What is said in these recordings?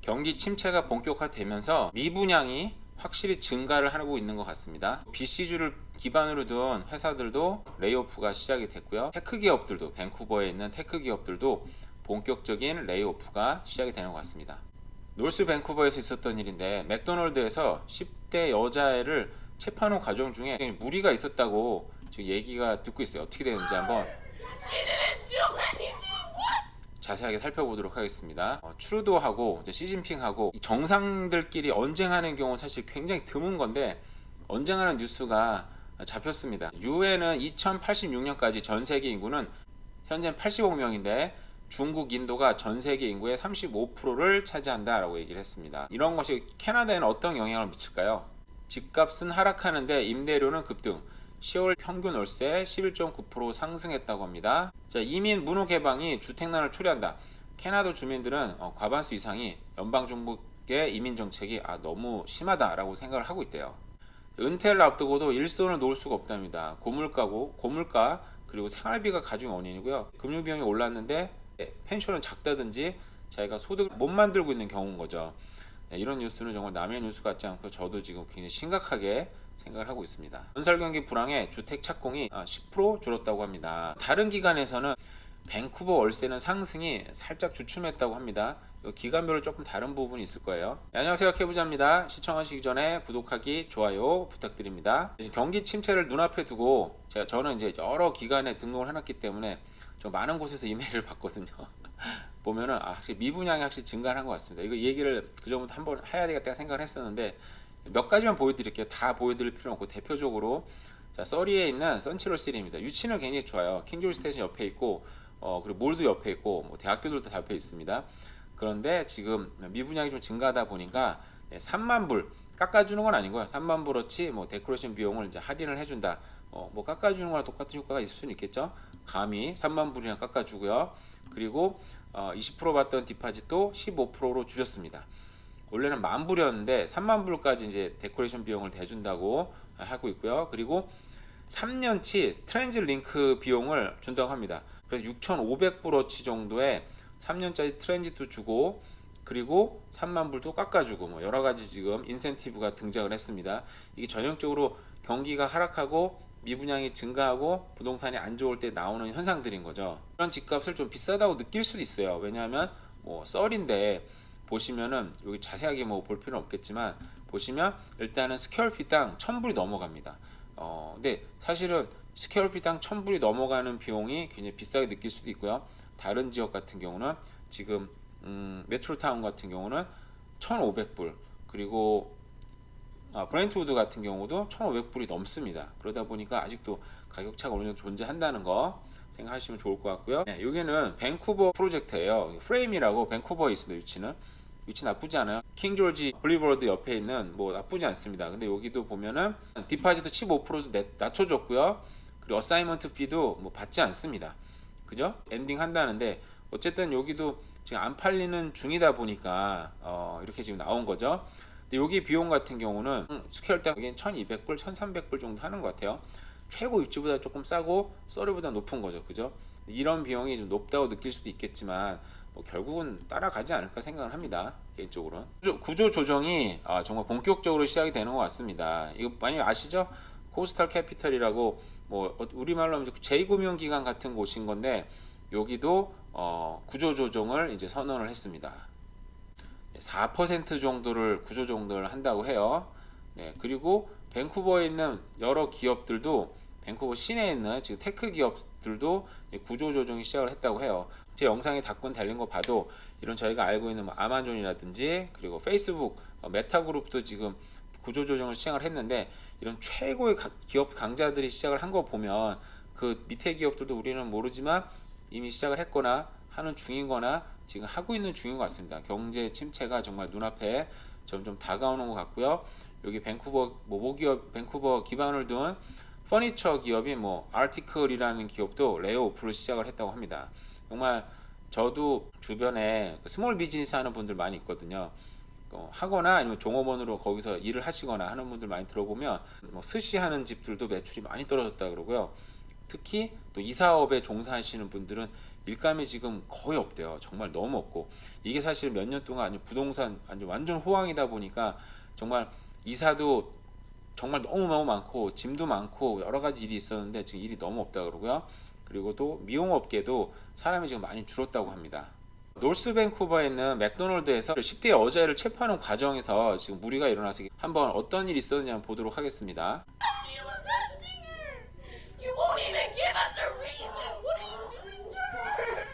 경기 침체가 본격화되면서 미분양이 확실히 증가를 하고 있는 것 같습니다. BC주를 기반으로 둔 회사들도 레이오프가 시작이 됐고요. 테크 기업들도, 밴쿠버에 있는 테크 기업들도 본격적인 레이오프가 시작이 되는 것 같습니다. 노스 밴쿠버에서 있었던 일인데, 맥도널드에서 10대 여자애를 체포하는 과정 중에 무리가 있었다고 지금 얘기가 듣고 있어요. 어떻게 되는지 한번 자세하게 살펴보도록 하겠습니다. 트루도하고 시진핑하고 정상들끼리 언쟁하는 경우 사실 굉장히 드문 건데, 언쟁하는 뉴스가 잡혔습니다. 유엔은 2086년까지 전 세계 인구는 현재 85명인데 중국, 인도가 전 세계 인구의 35%를 차지한다라고 얘기를 했습니다. 이런 것이 캐나다에는 어떤 영향을 미칠까요? 집값은 하락하는데 임대료는 급등. 10월 평균 월세 11.9% 상승했다고 합니다. 자, 이민 문호 개방이 주택난을 초래한다. 캐나다 주민들은 과반수 이상이 연방정부의 이민 정책이 너무 심하다라고 생각을 하고 있대요. 은퇴를 앞두고도 일손을 놓을 수가 없답니다. 고물가 그리고 생활비가 가중의 원인이고요. 금융비용이 올랐는데 펜션은 작다든지 자기가 소득을 못 만들고 있는 경우인 거죠. 이런 뉴스는 정말 남의 뉴스 같지 않고 저도 지금 굉장히 심각하게 생각을 하고 있습니다. 건설 경기 불황에 주택 착공이 10% 줄었다고 합니다. 다른 기관에서는 밴쿠버 월세는 상승이 살짝 주춤했다고 합니다. 기간별로 조금 다른 부분이 있을 거예요. 안녕하세요, 케부자입니다. 시청하시기 전에 구독하기, 좋아요 부탁드립니다. 경기 침체를 눈앞에 두고 저는 이제 여러 기관에 등록을 해놨기 때문에 좀 많은 곳에서 이메일을 받거든요. 보면은 확실히 미분양이 확실히 증가한 것 같습니다. 이거 얘기를 그전부터 한번 해야 되겠다 생각을 했었는데, 몇 가지만 보여드릴게요. 다 보여드릴 필요 없고, 대표적으로 서리에 있는 선치롤시티입니다. 위치는 굉장히 좋아요. 킹조지 스테이션 옆에 있고, 그리고 몰도 옆에 있고, 뭐 대학교들도 다 옆에 있습니다. 그런데 지금 미분양이 좀 증가하다 보니까 3만 불 깎아주는 건 아니고요. 3만 불어치 뭐 데코레이션 비용을 이제 할인을 해준다. 뭐 깎아주는 거랑 똑같은 효과가 있을 수는 있겠죠. 감히 3만 불이나 깎아주고요. 그리고 20% 받던 디파짓도 15%로 줄였습니다. 원래는 10,000불이었는데 30,000불까지 이제 데코레이션 비용을 대준다고 하고 있고요. 그리고 3년치 트랜짓 링크 비용을 준다고 합니다. 그래서 6,500불어치 정도의 3년짜리 트랜짓도 주고, 그리고 30,000불도 깎아주고, 뭐 여러 가지 지금 인센티브가 등장을 했습니다. 이게 전형적으로 경기가 하락하고 미분양이 증가하고 부동산이 안 좋을 때 나오는 현상들인 거죠. 이런 집값을 좀 비싸다고 느낄 수도 있어요. 왜냐하면 뭐 썰인데 보시면은 여기 자세하게 뭐 볼 필요는 없겠지만, 보시면 일단은 스퀘어피트당 1,000불이 넘어갑니다. 근데 사실은 스퀘어피트당 1,000불이 넘어가는 비용이 굉장히 비싸게 느낄 수도 있고요. 다른 지역 같은 경우는 지금 메트로타운 같은 경우는 1,500불, 그리고 브렌트우드 같은 경우도 1,500불이 넘습니다. 그러다 보니까 아직도 가격차가 어느 정도 존재한다는 거 생각하시면 좋을 것 같고요. 여기는 밴쿠버 프로젝트예요. 프레임이라고 밴쿠버에 있습니다. 위치 나쁘지 않아요. 킹조지 블리버드 옆에 있는 뭐 나쁘지 않습니다. 근데 여기도 보면은 디파지트 15%도 낮춰줬고요. 그리고 어사이먼트 피도 뭐 받지 않습니다. 그죠? 엔딩 한다는데 어쨌든 여기도 지금 안 팔리는 중이다 보니까 이렇게 지금 나온 거죠. 근데 여기 비용 같은 경우는 스퀘어당 여기는 1,200불, 1,300불 정도 하는 것 같아요. 최고 입지보다 조금 싸고 서리보다 높은 거죠. 그죠? 이런 비용이 좀 높다고 느낄 수도 있겠지만 뭐 결국은 따라가지 않을까 생각을 합니다. 개인적으로는 구조 조정이 정말 본격적으로 시작이 되는 것 같습니다. 이거 많이 아시죠? 코스탈 캐피털이라고 뭐 우리말로 하면 제2금융기관 같은 곳인 건데, 여기도 구조 조정을 이제 선언을 했습니다. 4% 정도를 구조 조정을 한다고 해요. 그리고 밴쿠버에 있는 여러 기업들도, 밴쿠버 시내에 있는 지금 테크 기업들도 구조 조정이 시작을 했다고 해요. 제 영상에 답글 달린 거 봐도 이런 저희가 알고 있는 뭐 아마존이라든지, 그리고 페이스북, 메타그룹도 지금 구조 조정을 시작을 했는데, 이런 최고의 기업 강자들이 시작을 한 거 보면 그 밑에 기업들도 우리는 모르지만 이미 시작을 했거나 하는 중이거나 지금 하고 있는 중인 것 같습니다. 경제 침체가 정말 눈앞에 점점 다가오는 것 같고요. 여기 밴쿠버 모기업, 밴쿠버 기반을 둔 퍼니처 기업인 뭐 아티클이라는 기업도 레이오프를 시작을 했다고 합니다. 정말 저도 주변에 스몰 비즈니스 하는 분들 많이 있거든요. 하거나 아니면 종업원으로 거기서 일을 하시거나 하는 분들 많이 들어보면 뭐 스시 하는 집들도 매출이 많이 떨어졌다 그러고요. 특히 또 이 사업에 종사하시는 분들은 일감이 지금 거의 없대요. 정말 너무 없고, 이게 사실 몇 년 동안 아주 부동산 완전 호황이다 보니까 정말 이사도 정말 너무너무 많고 짐도 많고 여러 가지 일이 있었는데 지금 일이 너무 없다 그러고요. 그리고 또 미용업계도 사람이 지금 많이 줄었다고 합니다. 노스 밴쿠버에 있는 맥도널드에서 10대 여자애를 체포하는 과정에서 지금 무리가 일어나서 한번 어떤 일이 있었는지 한번 보도록 하겠습니다. You arresting her! You won't even give us a reason! What are you doing to her?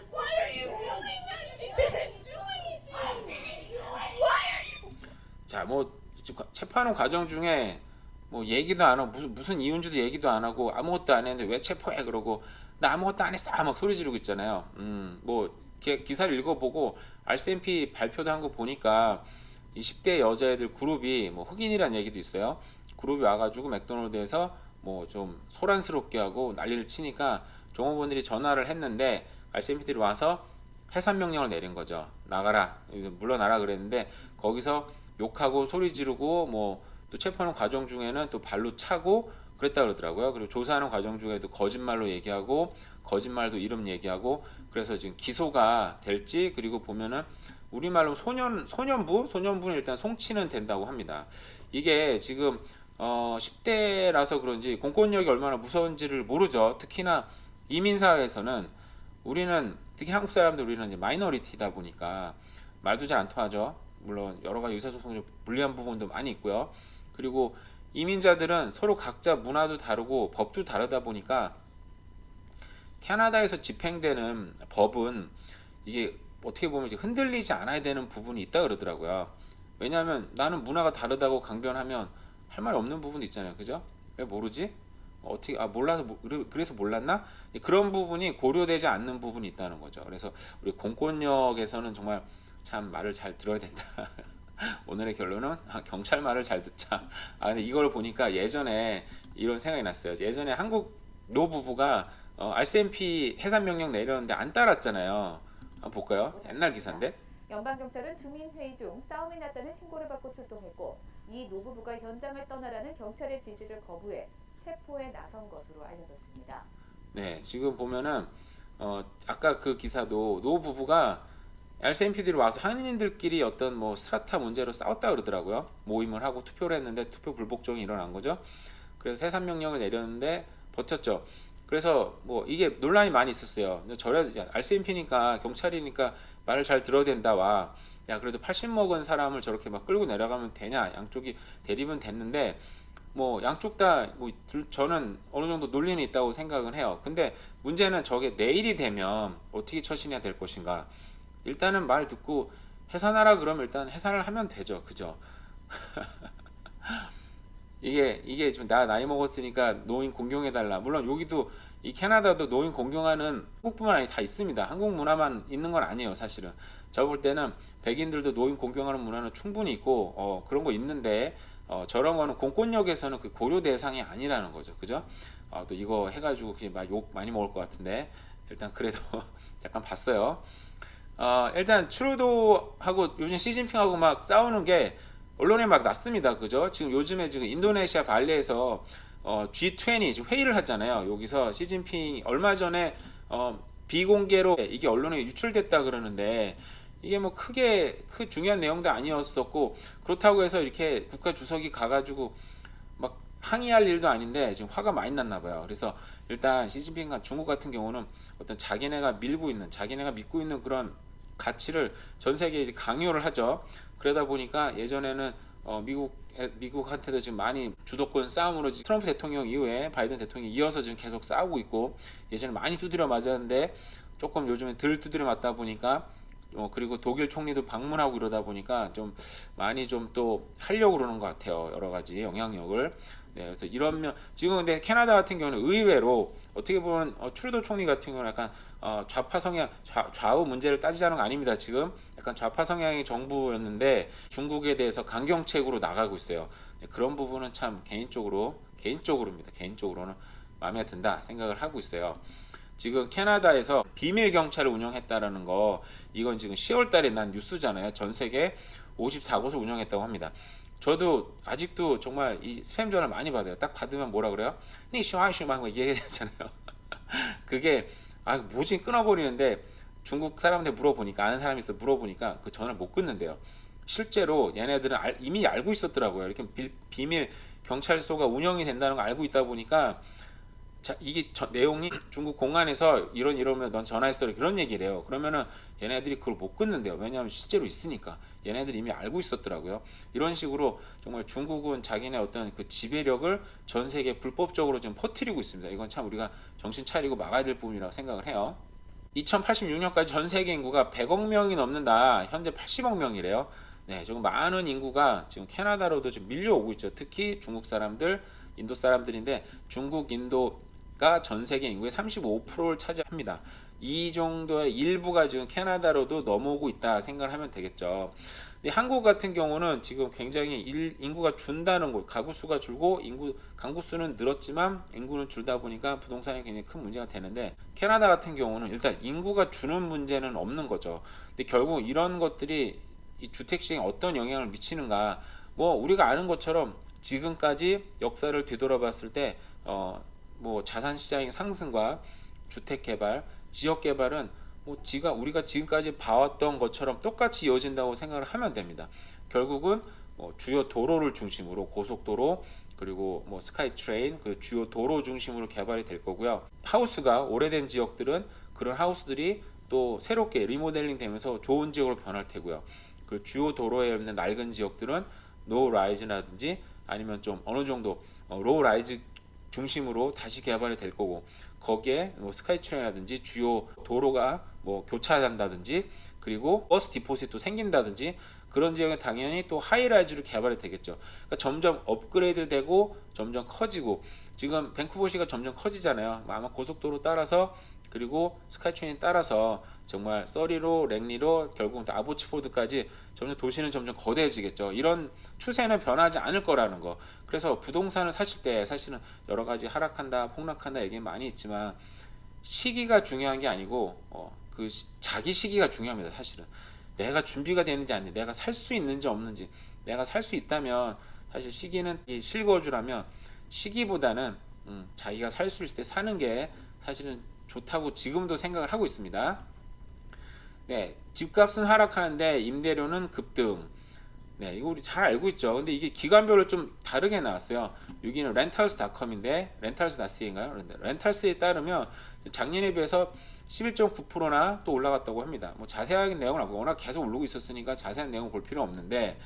Why are you doing that? She didn't do anything! Why are you... 자, 뭐 지금 체포하는 과정 중에 뭐 얘기도 안 하고 무슨 이유인지도 얘기도 안 하고 아무것도 안 했는데 왜 체포해 그러고 나 아무것도 안 했어 막 소리 지르고 있잖아요. 뭐 기사를 읽어보고 RCMP 발표도 한 거 보니까 이 10대 여자애들 그룹이 뭐 흑인이라는 얘기도 있어요. 그룹이 와가지고 맥도날드에서 뭐 좀 소란스럽게 하고 난리를 치니까 종업원들이 전화를 했는데 RCMP들이 와서 해산 명령을 내린 거죠. 나가라, 물러나라 그랬는데 거기서 욕하고 소리 지르고 뭐 또 체포하는 과정 중에는 또 발로 차고 그랬다 그러더라고요. 그리고 조사하는 과정 중에도 거짓말로 얘기하고 거짓말도 이름 얘기하고 그래서 지금 기소가 될지, 그리고 보면은 우리말로 소년부는 일단 송치는 된다고 합니다. 이게 지금 10대라서 그런지 공권력이 얼마나 무서운지를 모르죠. 특히나 이민사회에서는 우리는 특히 한국 사람들 우리는 이제 마이너리티다 보니까 말도 잘 안 통하죠. 물론 여러 가지 의사소통이 불리한 부분도 많이 있고요. 그리고 이민자들은 서로 각자 문화도 다르고 법도 다르다 보니까 캐나다에서 집행되는 법은 이게 어떻게 보면 이제 흔들리지 않아야 되는 부분이 있다 그러더라고요. 왜냐하면 나는 문화가 다르다고 강변하면 할 말 없는 부분도 있잖아요. 그죠? 왜 모르지? 어떻게 몰라서 그래서 몰랐나? 그런 부분이 고려되지 않는 부분이 있다는 거죠. 그래서 우리 공권력에서는 정말 참 말을 잘 들어야 된다. 오늘의 결론은 경찰 말을 잘 듣자. 근데 이걸 보니까 예전에 이런 생각이 났어요. 예전에 한국 노부부가 RCMP 해산 명령 내렸는데 안 따랐잖아요. 한번 볼까요? 옛날 기사인데. 연방경찰은 주민회의 중 싸움이 났다는 신고를 받고 출동했고 이 노부부가 현장을 떠나라는 경찰의 지시를 거부해 체포에 나선 것으로 알려졌습니다. 네, 지금 보면은 아까 그 기사도 노부부가 RCMP들이 와서 한인들끼리 어떤 뭐 스트라타 문제로 싸웠다 그러더라고요. 모임을 하고 투표를 했는데 투표 불복종이 일어난 거죠. 그래서 해산 명령을 내렸는데 버텼죠. 그래서 뭐 이게 논란이 많이 있었어요. RCMP니까 경찰이니까 말을 잘 들어야 된다 와. 야 그래도 80 먹은 사람을 저렇게 막 끌고 내려가면 되냐? 양쪽이 대립은 됐는데 뭐 양쪽 다 뭐 저는 어느 정도 논리는 있다고 생각은 해요. 근데 문제는 저게 내일이 되면 어떻게 처신해야 될 것인가? 일단은 말 듣고 해산하라 그러면 일단 해산을 하면 되죠. 그죠? 이게 좀 나 나이 먹었으니까 노인 공경해달라. 물론 여기도 이 캐나다도 노인 공경하는 한국뿐만 아니라 다 있습니다. 한국 문화만 있는 건 아니에요. 사실은 저 볼 때는 백인들도 노인 공경하는 문화는 충분히 있고 그런 거 있는데 저런 거는 공권력에서는 그 고려 대상이 아니라는 거죠. 그죠? 또 이거 해가지고 그냥 막 욕 많이 먹을 것 같은데 일단 그래도 잠깐 봤어요. 일단 트루도하고 요즘 시진핑하고 막 싸우는 게 언론에 막 났습니다. 그죠? 지금 요즘에 지금 인도네시아 발리에서 G20 지금 회의를 하잖아요. 여기서 시진핑 얼마 전에 비공개로 이게 언론에 유출됐다 그러는데 이게 뭐 크게 중요한 내용도 아니었었고 그렇다고 해서 이렇게 국가 주석이 가가지고 막 항의할 일도 아닌데 지금 화가 많이 났나 봐요. 그래서 일단 시진핑과 중국 같은 경우는 어떤 자기네가 믿고 있는 그런 가치를 전 세계에 이제 강요를 하죠. 그러다 보니까 예전에는 미국한테도 지금 많이 주도권 싸움으로 트럼프 대통령 이후에 바이든 대통령이 이어서 지금 계속 싸우고 있고 예전에 많이 두드려 맞았는데 조금 요즘에 덜 두드려 맞다 보니까 그리고 독일 총리도 방문하고 이러다 보니까 좀 많이 좀 또 하려고 그러는 것 같아요. 여러 가지 영향력을. 네, 그래서 이런 지금 근데 캐나다 같은 경우는 의외로 어떻게 보면 트루도 총리 같은 경우는 약간 좌파 성향 좌우 문제를 따지자는 거 아닙니다. 지금 약간 좌파 성향의 정부였는데 중국에 대해서 강경책으로 나가고 있어요. 네, 그런 부분은 참 개인적으로는 마음에 든다 생각을 하고 있어요. 지금 캐나다에서 비밀 경찰을 운영했다라는 거 이건 지금 10월 달에 난 뉴스잖아요. 전 세계 54곳을 운영했다고 합니다. 저도 아직도 정말 이 스팸 전화를 많이 받아요. 딱 받으면 뭐라 그래요? 니 시와시마 얘기하잖아요. 그게 아 뭐지 끊어버리는데 중국 사람한테 물어보니까 아는 사람이 있어 물어보니까 그 전화를 못 끊는데요. 실제로 얘네들은 이미 알고 있었더라고요. 이렇게 비밀 경찰서가 운영이 된다는 거 알고 있다 보니까 자, 이게 내용이 중국 공안에서 이러면 넌 전화했어 그런 얘기를 해요. 그러면은 얘네들이 그걸 못 끊는데요. 왜냐하면 실제로 있으니까 얘네들이 이미 알고 있었더라고요. 이런 식으로 정말 중국은 자기네 어떤 그 지배력을 전 세계에 불법적으로 지금 퍼뜨리고 있습니다. 이건 참 우리가 정신 차리고 막아야 될 부분이라고 생각을 해요. 2086년까지 전 세계 인구가 100억 명이 넘는다. 현재 80억 명이래요. 네, 조금 많은 인구가 지금 캐나다로도 좀 밀려오고 있죠. 특히 중국 사람들, 인도 사람들인데 중국, 인도가 전 세계 인구의 35%를 차지합니다. 이 정도의 일부가 지금 캐나다로도 넘어오고 있다 생각을 하면 되겠죠. 근데 한국 같은 경우는 지금 굉장히 인구가 준다는 거, 가구 수가 줄고 가구 수는 늘었지만 인구는 줄다 보니까 부동산이 굉장히 큰 문제가 되는데 캐나다 같은 경우는 일단 인구가 주는 문제는 없는 거죠. 근데 결국 이런 것들이 이 주택 시장에 어떤 영향을 미치는가? 뭐 우리가 아는 것처럼 지금까지 역사를 되돌아봤을 때 뭐 자산 시장의 상승과 주택 개발, 지역 개발은 뭐 우리가 지금까지 봐왔던 것처럼 똑같이 이어진다고 생각을 하면 됩니다. 결국은 뭐 주요 도로를 중심으로 고속도로 그리고 뭐 스카이트레인 그 주요 도로 중심으로 개발이 될 거고요. 하우스가 오래된 지역들은 그런 하우스들이 또 새롭게 리모델링 되면서 좋은 지역으로 변할 테고요. 그 주요 도로에 있는 낡은 지역들은 노 라이즈라든지 아니면 좀 어느 정도 로우 라이즈 중심으로 다시 개발이 될 거고 거기에 뭐 스카이트레인이라든지 주요 도로가 뭐 교차한다든지 그리고 버스 디포트도 생긴다든지 그런 지역은 당연히 또 하이라이즈로 개발이 되겠죠. 그러니까 점점 업그레이드되고 점점 커지고 지금 밴쿠버시가 점점 커지잖아요. 아마 고속도로 따라서 그리고 스카이트레인 따라서 정말 서리로 랭리로 결국 아보츠포드까지 점점 도시는 점점 거대해지겠죠. 이런 추세는 변하지 않을 거라는 거. 그래서 부동산을 사실 때 사실은 여러 가지 하락한다, 폭락한다 얘기 많이 있지만 시기가 중요한 게 아니고 자기 시기가 중요합니다. 사실은 내가 준비가 되는지 아닌지, 내가 살 수 있는지 없는지, 내가 살 수 있다면 사실 시기는 실거주라면 시기보다는 자기가 살 수 있을 때 사는 게 사실은 좋다고 지금도 생각을 하고 있습니다. 네, 집값은 하락하는데 임대료는 급등. 네, 이거 우리 잘 알고 있죠. 근데 이게 기관별로 좀 다르게 나왔어요. 여기는 렌탈스닷컴인데 렌탈스.ca인가요? 렌탈스에 따르면 작년에 비해서 11.9%나 또 올라갔다고 합니다. 뭐 자세한 내용은 없고 워낙 계속 오르고 있었으니까 자세한 내용을 볼 필요 없는데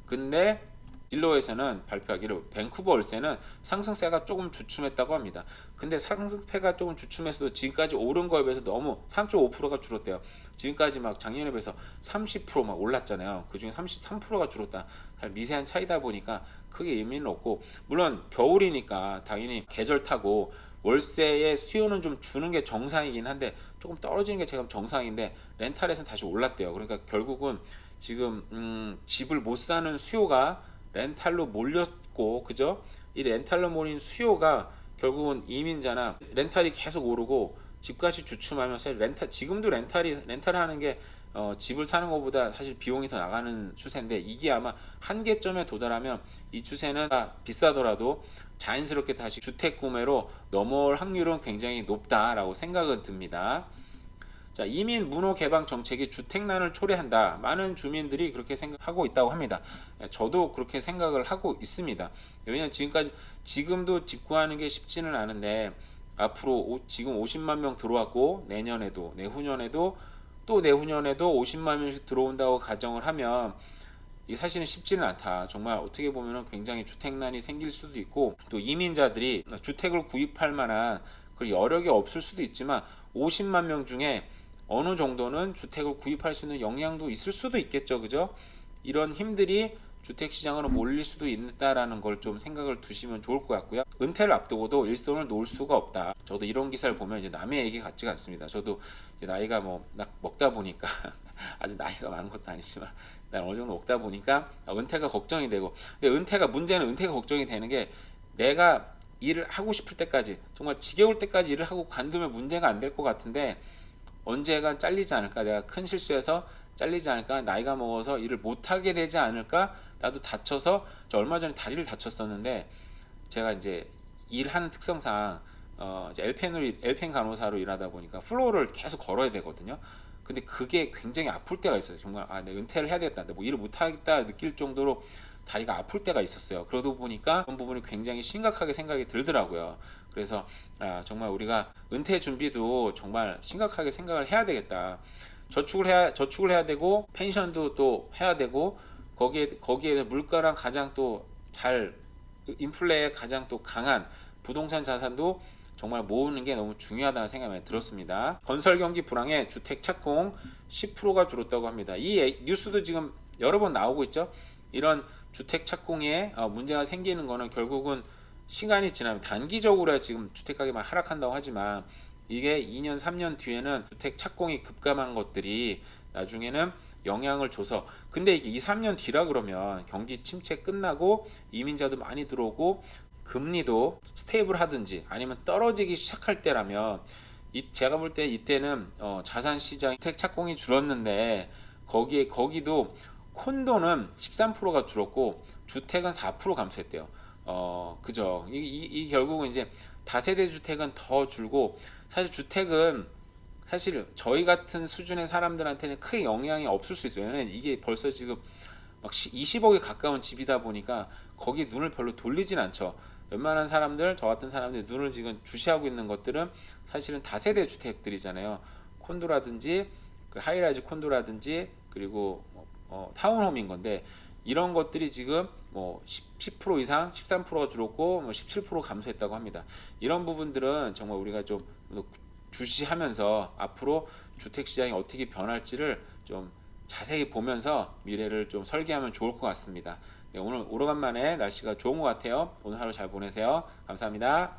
근데 진로에서는 발표하기로 밴쿠버 월세는 상승세가 조금 주춤했다고 합니다. 근데 상승세가 조금 주춤했어도 지금까지 오른 거에 비해서 너무 3.5%가 줄었대요. 지금까지 막 작년에 비해서 30%막 올랐잖아요. 그중에 33%가 줄었다. 미세한 차이다 보니까 크게 의미는 없고 물론 겨울이니까 당연히 계절 타고 월세의 수요는 좀 주는 게 정상이긴 한데 조금 떨어지는 게 지금 정상인데 렌탈에서는 다시 올랐대요. 그러니까 결국은 지금 집을 못 사는 수요가 렌탈로 몰렸고 그죠? 이 렌탈로 몰린 수요가 결국은 이민자나 렌탈이 계속 오르고 집값이 주춤하면 사실 지금도 렌탈하는 게 집을 사는 것보다 사실 비용이 더 나가는 추세인데 이게 아마 한계점에 도달하면 이 추세는 비싸더라도 자연스럽게 다시 주택 구매로 넘어올 확률은 굉장히 높다라고 생각은 듭니다. 자, 이민 문호 개방 정책이 주택난을 초래한다. 많은 주민들이 그렇게 생각하고 있다고 합니다. 저도 그렇게 생각을 하고 있습니다. 왜냐하면 지금도 집 구하는 게 쉽지는 않은데 앞으로 지금 50만 명 들어왔고 내년에도 내후년에도 또 내후년에도 50만 명씩 들어온다고 가정을 하면 이게 사실은 쉽지는 않다. 정말 어떻게 보면 굉장히 주택난이 생길 수도 있고 또 이민자들이 주택을 구입할 만한 그 여력이 없을 수도 있지만 50만 명 중에 어느 정도는 주택을 구입할 수 있는 역량도 있을 수도 있겠죠. 그죠? 이런 힘들이 주택 시장으로 몰릴 수도 있다라는 걸 좀 생각을 두시면 좋을 것 같고요. 은퇴를 앞두고도 일손을 놓을 수가 없다. 저도 이런 기사를 보면 이제 남의 얘기 같지가 않습니다. 저도 이제 나이가 먹다 보니까 아직 나이가 많은 것도 아니지만 난 어느 정도 먹다 보니까 은퇴가 걱정이 되고 근데 문제는 은퇴가 걱정이 되는 게 내가 일을 하고 싶을 때까지 정말 지겨울 때까지 일을 하고 관두면 문제가 안 될 것 같은데 언젠가 잘리지 않을까? 내가 큰 실수해서 잘리지 않을까? 나이가 먹어서 일을 못하게 되지 않을까? 나도 다쳐서 저 얼마 전에 다리를 다쳤었는데 제가 이제 일하는 특성상 이제 엘펜 간호사로 일하다 보니까 플로어를 계속 걸어야 되거든요. 근데 그게 굉장히 아플 때가 있어요. 정말 내가 은퇴를 해야 되겠다, 뭐 일을 못 하겠다 느낄 정도로 다리가 아플 때가 있었어요. 그러다 보니까 그런 부분이 굉장히 심각하게 생각이 들더라고요. 그래서 정말 우리가 은퇴 준비도 정말 심각하게 생각을 해야 되겠다. 저축을 해야 되고 펜션도 또 해야 되고 거기에 물가랑 가장 또 잘 인플레에 가장 또 강한 부동산 자산도 정말 모으는 게 너무 중요하다는 생각이 많이 들었습니다. 건설 경기 불황에 주택 착공 10%가 줄었다고 합니다. 이 뉴스도 지금 여러 번 나오고 있죠. 이런 주택 착공에 문제가 생기는 거는 결국은 시간이 지나면 단기적으로 지금 주택 가격만 하락한다고 하지만 이게 2년 3년 뒤에는 주택 착공이 급감한 것들이 나중에는 영향을 줘서, 근데 이게 2, 3년 뒤라 그러면 경기 침체 끝나고 이민자도 많이 들어오고 금리도 스테이블 하든지 아니면 떨어지기 시작할 때라면 제가 볼 때 이때는 자산 시장 주택 착공이 줄었는데 거기도 콘도는 13%가 줄었고 주택은 4% 감소했대요. 그죠. 이 결국은 이제 다세대 주택은 더 줄고, 사실 주택은 사실 저희 같은 수준의 사람들한테는 크게 영향이 없을 수 있어요. 왜냐면 이게 벌써 지금 막 20억에 가까운 집이다 보니까 거기 눈을 별로 돌리진 않죠. 웬만한 사람들, 저 같은 사람들이 눈을 지금 주시하고 있는 것들은 사실은 다세대 주택들이잖아요. 콘도라든지 그 하이라이즈 콘도라든지 그리고 타운홈인 건데, 이런 것들이 지금 뭐 10% 이상 13%가 줄었고 뭐 17% 감소했다고 합니다. 이런 부분들은 정말 우리가 좀 주시하면서 앞으로 주택 시장이 어떻게 변할지를 좀 자세히 보면서 미래를 좀 설계하면 좋을 것 같습니다. 네, 오늘 오래간만에 날씨가 좋은 것 같아요. 오늘 하루 잘 보내세요. 감사합니다.